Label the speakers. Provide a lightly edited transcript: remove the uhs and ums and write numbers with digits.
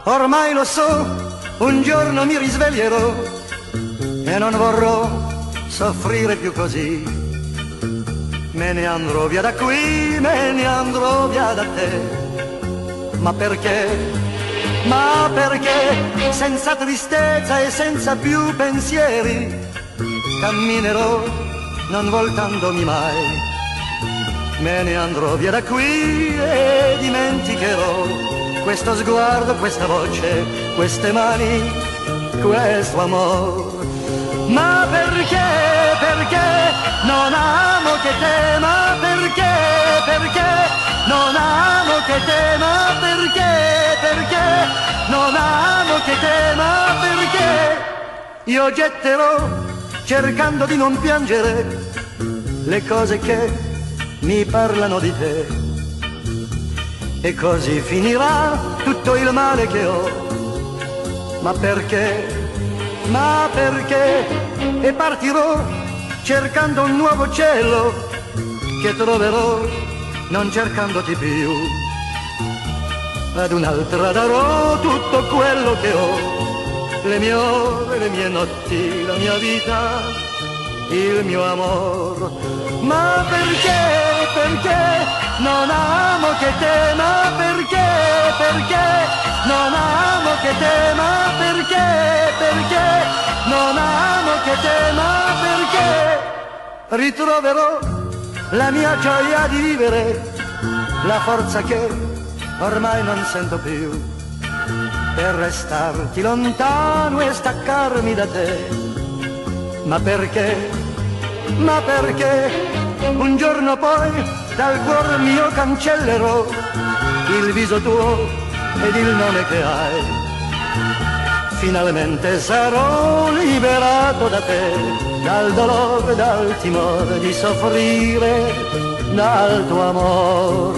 Speaker 1: Ormai lo so, un giorno mi risveglierò e non vorrò soffrire più così. Me ne andrò via da qui, me ne andrò via da te. Ma perché? Ma perché? Senza tristezza e senza più pensieri camminerò non voltandomi mai. Me ne andrò via da qui e dimenticherò questo sguardo, questa voce, queste mani, questo amor. Ma perché, perché non amo che te, ma perché, perché non amo che te, ma perché, perché non amo che te, ma perché io getterò, cercando di non piangere, le cose che mi parlano di te. E così finirà tutto il male che ho. Ma perché? Ma perché? E partirò cercando un nuovo cielo che troverò non cercandoti più. Ad un'altra darò tutto quello che ho, le mie ore, le mie notti, la mia vita, il mio amor. Ma perché? Perché non amo che te, ma perché? Perché non amo che te, ma perché? Perché non amo che te, ma perché ritroverò la mia gioia di vivere, la forza che ormai non sento più, per restarti lontano e staccarmi da te. Ma perché? Ma perché un giorno poi dal cuore mio cancellerò il viso tuo ed il nome che hai. Finalmente sarò liberato da te, dal dolore, dal timore di soffrire, dal tuo amore.